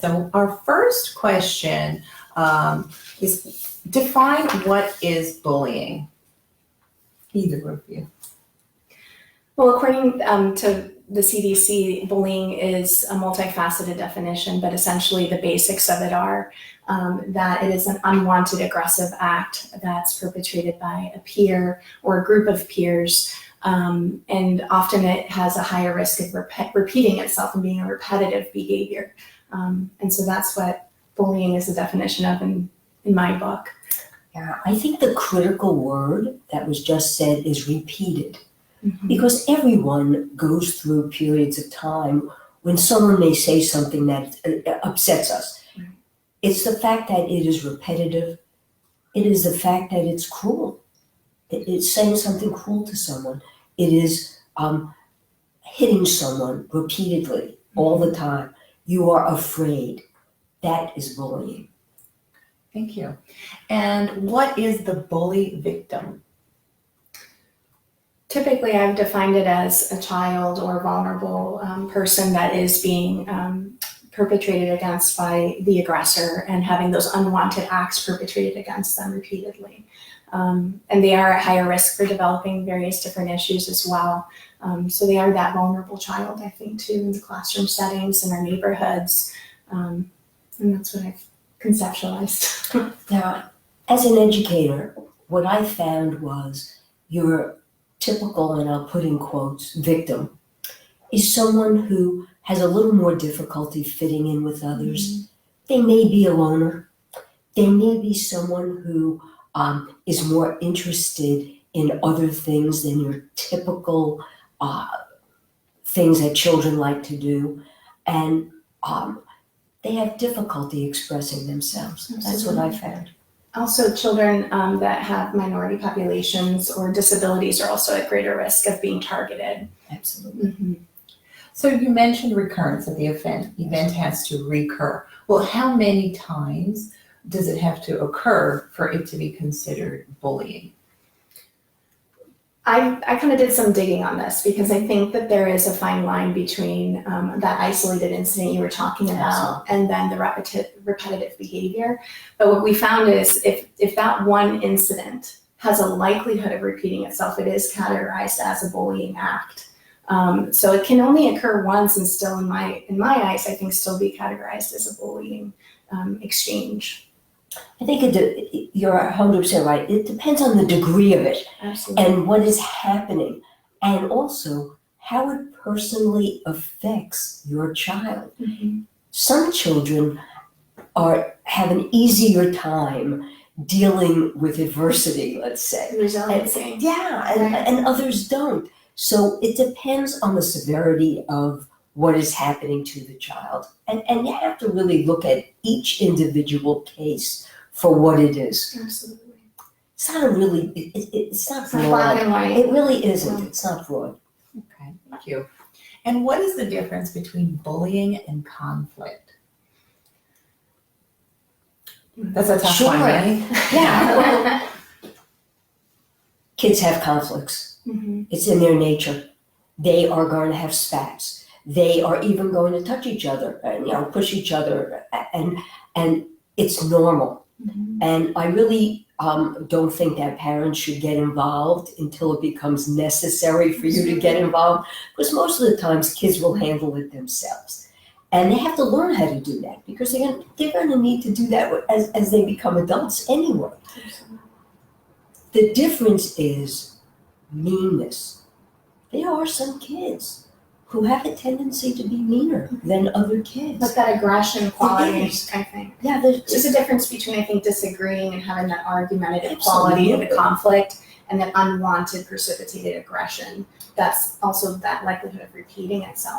So our first question is define what is bullying. Either of you. Well, according to the CDC, bullying is a multifaceted definition, but essentially the basics of it are that it is an unwanted aggressive act that's perpetrated by a peer or a group of peers, and often it has a higher risk of repeating itself and being a repetitive behavior. And so that's what bullying is the definition of in my book. Yeah, I think the critical word that was just said is repeated. Mm-hmm. Because everyone goes through periods of time when someone may say something that upsets us. Mm-hmm. It's the fact that it is repetitive. It is the fact that it's cruel. It's saying something cruel to someone. It is hitting someone repeatedly all the time. You are afraid. That is bullying. Thank you. And what is the bully victim? Typically, I've defined it as a child or vulnerable person that is being perpetrated against by the aggressor and having those unwanted acts perpetrated against them repeatedly. And they are at higher risk for developing various different issues as well. So they are that vulnerable child, I think, too, in the classroom settings, in our neighborhoods. And that's what I've conceptualized. Now, as an educator, what I found was your typical, and I'll put in quotes, victim is someone who has a little more difficulty fitting in with others. Mm-hmm. They may be a loner. They may be someone who is more interested in other things than your typical things that children like to do. And they have difficulty expressing themselves. Absolutely. That's what I found. Also, children that have minority populations or disabilities are also at greater risk of being targeted. Absolutely. Mm-hmm. So you mentioned recurrence that the event has to recur. Well, how many times does it have to occur for it to be considered bullying? I kind of did some digging on this because I think that there is a fine line between that isolated incident you were talking about and then the repetitive behavior. But what we found is if that one incident has a likelihood of repeating itself, it is categorized as a bullying act. So it can only occur once and still in my eyes, I think still be categorized as a bullying exchange. I think you're 100% right. It depends on the degree of it. Absolutely. And what is happening, and also how it personally affects your child. Mm-hmm. Some children have an easier time dealing with adversity, let's say. Resiliency. And others don't. So it depends on the severity of what is happening to the child. And you have to really look at each individual case for what it is. Absolutely. It's not it's not broad. Black and white. It really isn't. It's not broad. Okay, thank you. And what is the difference between bullying and conflict? That's a tough one, right? Yeah. Well, kids have conflicts. Mm-hmm. It's in their nature. They are going to have spats. They are even going to touch each other and push each other, and it's normal. Mm-hmm. And I really don't think that parents should get involved until it becomes necessary for you to get involved, because most of the times kids will handle it themselves, and they have to learn how to do that because they're going to need to do that as they become adults anyway. Absolutely. The difference is meanness. There are some kids who have a tendency to be meaner than other kids. But that aggression quality, I think. Yeah, there's a difference between, I think, disagreeing and having that argumentative quality of the conflict and that unwanted precipitated aggression. That's also that likelihood of repeating itself.